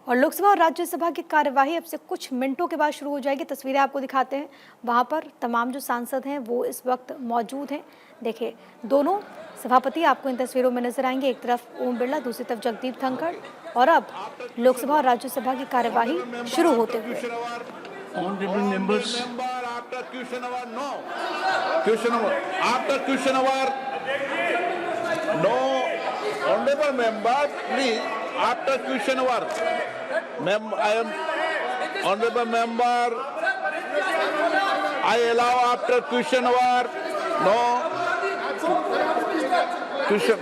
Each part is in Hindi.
और लोकसभा और राज्यसभा की कार्यवाही अब से कुछ मिनटों के बाद शुरू हो जाएगी। तस्वीरें आपको दिखाते हैं। वहां पर तमाम जो सांसद हैं वो इस वक्त मौजूद हैं। देखिए, दोनों सभापति आपको इन तस्वीरों में नजर आएंगे। एक तरफ ओम बिरला, दूसरी तरफ जगदीप धनखड़। और अब लोकसभा और राज्यसभा की कार्यवाही शुरू होते हुए after question hour, I am honorable member. I allow after question hour. No question.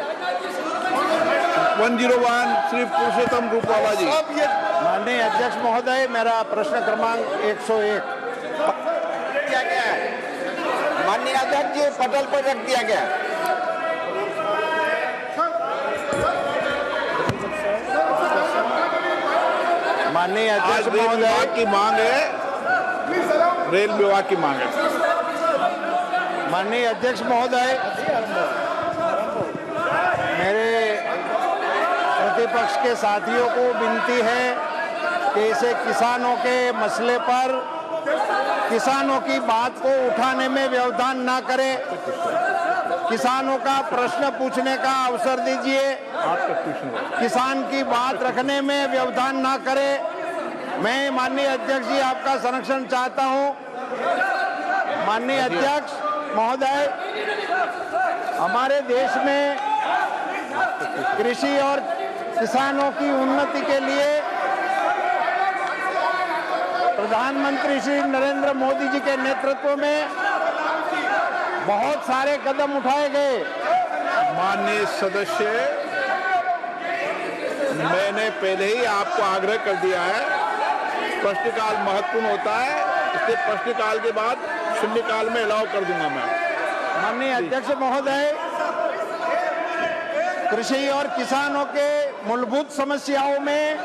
101 Shri पुरुषोत्तम रूपाला जी। माननीय अध्यक्ष महोदय, मेरा प्रश्न क्रमांक 101 दिया गया है। माननीय अध्यक्ष जी, पटल पर रख दिया गया। माननीय अध्यक्ष महोदय की मांग है, रेल विभाग की मांग है। माननीय अध्यक्ष महोदय, मेरे प्रतिपक्ष के साथियों को विनती है कि इसे किसानों के मसले पर किसानों की बात को उठाने में व्यवधान ना करें। किसानों का प्रश्न पूछने का अवसर दीजिए। किसान की बात रखने में व्यवधान ना करें। मैं माननीय अध्यक्ष जी आपका संरक्षण चाहता हूं। माननीय अध्यक्ष महोदय, हमारे देश में कृषि और किसानों की उन्नति के लिए प्रधानमंत्री श्री नरेंद्र मोदी जी के नेतृत्व में बहुत सारे कदम उठाए गए। माननीय सदस्य, मैंने पहले ही आपको आग्रह कर दिया है, प्रश्नकाल महत्वपूर्ण होता है, इसलिए प्रश्नकाल के बाद शून्यकाल में अलाउ कर दूंगा मैं। माननीय अध्यक्ष महोदय, कृषि और किसानों के मूलभूत समस्याओं में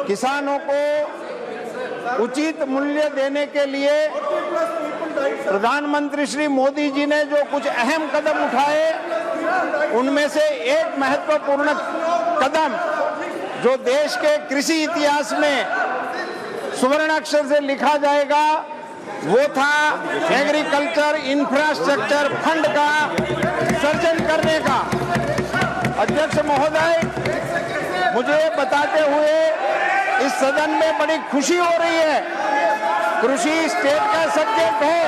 किसानों को उचित मूल्य देने के लिए प्रधानमंत्री श्री मोदी जी ने जो कुछ अहम कदम उठाए, उनमें से एक महत्वपूर्ण कदम जो देश के कृषि इतिहास में स्वर्ण अक्षर से लिखा जाएगा, वो था एग्रीकल्चर इंफ्रास्ट्रक्चर फंड का सृजन करने का। अध्यक्ष महोदय, मुझे बताते हुए इस सदन में बड़ी खुशी हो रही है। कृषि स्टेट का सब्जेक्ट है।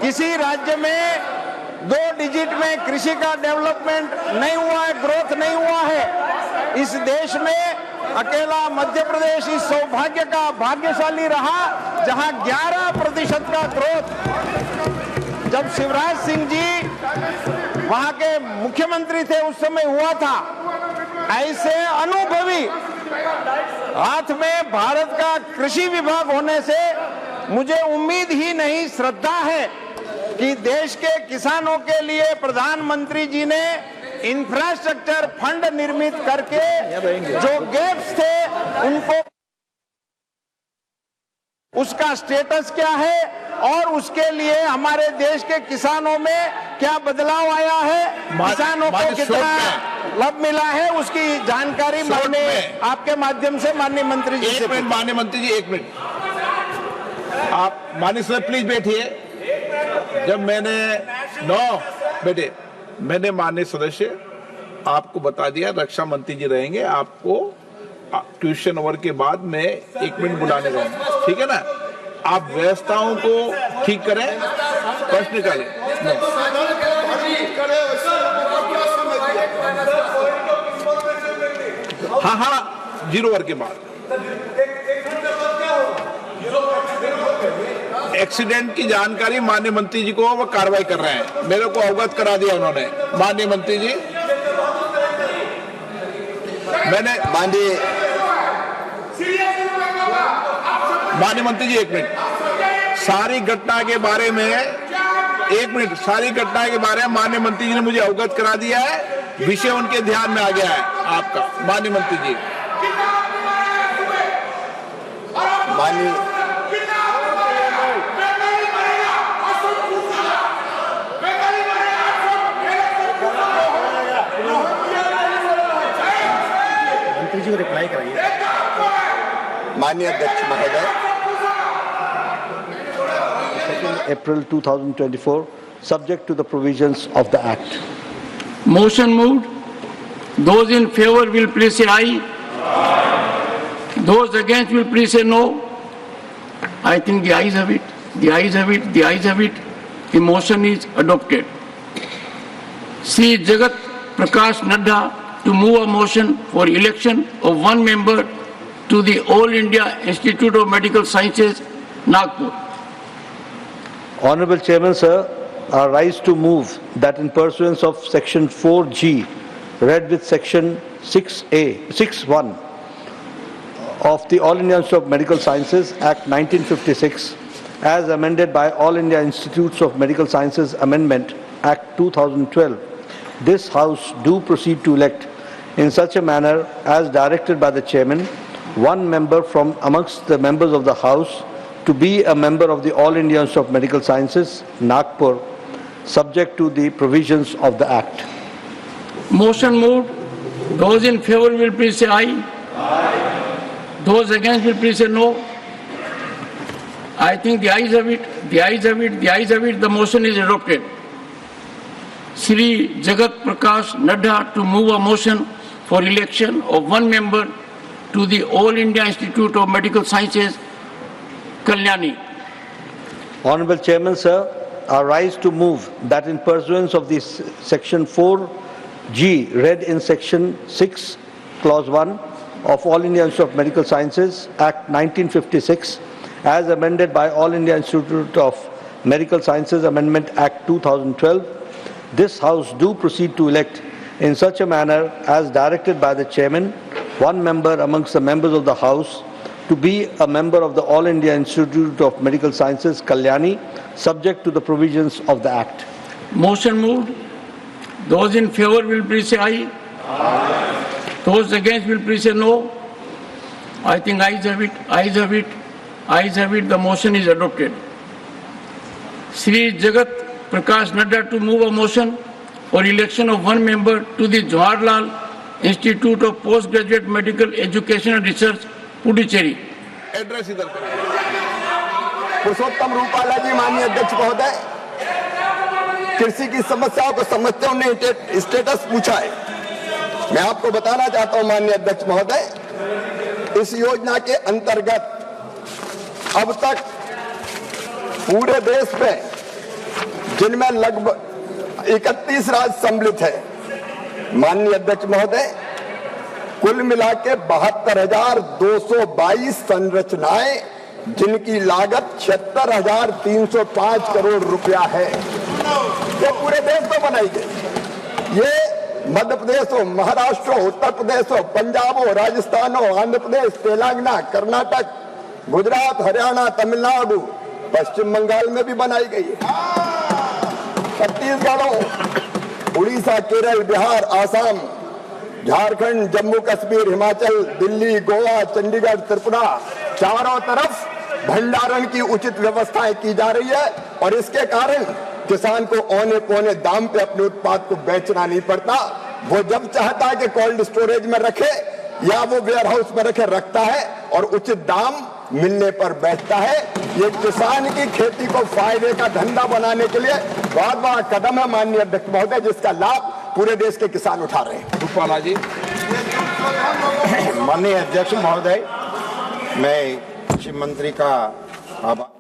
किसी राज्य में 2 डिजिट में कृषि का डेवलपमेंट नहीं हुआ है, ग्रोथ नहीं हुआ है। इस देश में अकेला मध्य प्रदेश इस सौभाग्य का भाग्यशाली रहा जहां 11% का ग्रोथ जब शिवराज सिंह जी वहां के मुख्यमंत्री थे उस समय हुआ था। ऐसे अनुभवी हाथ में भारत का कृषि विभाग होने से मुझे उम्मीद ही नहीं, श्रद्धा है कि देश के किसानों के लिए प्रधानमंत्री जी ने इंफ्रास्ट्रक्चर फंड निर्मित करके जो गैप्स थे उनको, उसका स्टेटस क्या है और उसके लिए हमारे देश के किसानों में क्या बदलाव आया है, किसानों को कितना लाभ मिला है, उसकी जानकारी माननीय आपके माध्यम से माननीय मंत्री जी से। माननीय मंत्री जी, 1 मिनट आप माननीय सर प्लीज बैठिए। जब मैंने माननीय सदस्य आपको बता दिया, रक्षा मंत्री जी रहेंगे, आपको ट्यूशन आवर के बाद मैं 1 मिनट बुलाने का, ठीक है ना। आप व्यवस्थाओं को ठीक करें, प्रश्न करें। हाँ, 0 आवर के बाद एक्सीडेंट की जानकारी माननीय मंत्री जी को वो कार्रवाई कर रहे हैं, मेरे को अवगत करा दिया उन्होंने। माननीय मंत्री जी, मैंने माननीय मंत्री जी 1 मिनट, सारी घटना के बारे में 1 मिनट, सारी घटना के बारे में माननीय मंत्री जी ने मुझे अवगत करा दिया है, विषय उनके ध्यान में आ गया है आपका। माननीय मंत्री जी, माननीय जी को रिप्लाई कराइए। माननीय अध्यक्ष महोदय, April 2024, subject to the provisions of the Act. Motion moved. Those in favor will please say aye. Those against will please say no. I think the ayes have it. The ayes have it. The ayes have it. The motion is adopted. Sri Jagat Prakash Nadda to move a motion for election of one member to the All India Institute of Medical Sciences, Nagpur. Honorable Chairman, sir, I rise to move that in pursuance of Section 4G, read with Section 6(1) of the All India Institute of Medical Sciences Act 1956, as amended by All India Institutes of Medical Sciences Amendment Act 2012, this House do proceed to elect in such a manner as directed by the Chairman, one member from amongst the members of the House to be a member of the All India Institute of Medical Sciences, Nagpur, subject to the provisions of the Act. Motion moved. Those in favor will please say aye. Those against will please say no. I think the ayes have it. The ayes have it. The ayes have it. The motion is adopted. Sri Jagat Prakash Nadda to move a motion for election of one member to the All India Institute of Medical Sciences, Kalyani. Honorable Chairman, sir, I rise to move that in pursuance of this Section 4G, read in Section 6, Clause 1 of All India Institute of Medical Sciences Act 1956, as amended by All India Institute of Medical Sciences Amendment Act 2012, this House do proceed to elect in such a manner as directed by the Chairman, one member amongst the members of the House to be a member of the All India Institute of Medical Sciences, Kalyani, subject to the provisions of the Act. Motion moved. Those in favor will please say aye. Those against will please say no. I think ayes have it. Ayes have it. Ayes have it. The motion is adopted. Sri Jagat Prakash Nadda to move a motion for election of one member to the Jawaharlal Institute of Postgraduate Medical Education and Research, Puducherry. Address इधर करें। पुरुषोत्तम रूपाला जी, माननीय अध्यक्ष महोदय, कृषि की समस्याओं को समझते उन्हें स्टेटस पूछा है। मैं आपको बताना चाहता हूं माननीय अध्यक्ष महोदय, इस योजना के अंतर्गत अब तक पूरे देश में, जिनमें लगभग 31 राज्य सम्मिलित है, माननीय अध्यक्ष महोदय, कुल मिला के 72,222 संरचनाएं, जिनकी लागत 76,305 करोड़ रुपया है, ये पूरे देश में बनाई गई। ये मध्य प्रदेश हो, महाराष्ट्र हो, उत्तर प्रदेश हो, पंजाब हो, राजस्थान हो, आंध्र प्रदेश, तेलंगाना, कर्नाटक, गुजरात, हरियाणा, तमिलनाडु, पश्चिम बंगाल में भी बनाई गई है। छत्तीसगढ़ हो, उड़ीसा, केरल, बिहार, आसाम, झारखंड, जम्मू कश्मीर, हिमाचल, दिल्ली, गोवा, चंडीगढ़, त्रिपुरा, चारों तरफ भंडारण की उचित व्यवस्थाएं की जा रही है और इसके कारण किसान को औने पौने दाम पे अपने उत्पाद को बेचना नहीं पड़ता। वो जब चाहता है कि कोल्ड स्टोरेज में रखे या वो वेयर हाउस में रखे, रखता है और उचित दाम मिलने पर बेचता है। ये किसान की खेती को फायदे का धंधा बनाने के लिए बहुत बड़ा कदम है माननीय अध्यक्ष महोदय, जिसका लाभ पूरे देश के किसान उठा रहे हैं। रूपाला जी, माननीय अध्यक्ष महोदय, मैं कृषि मंत्री का आभार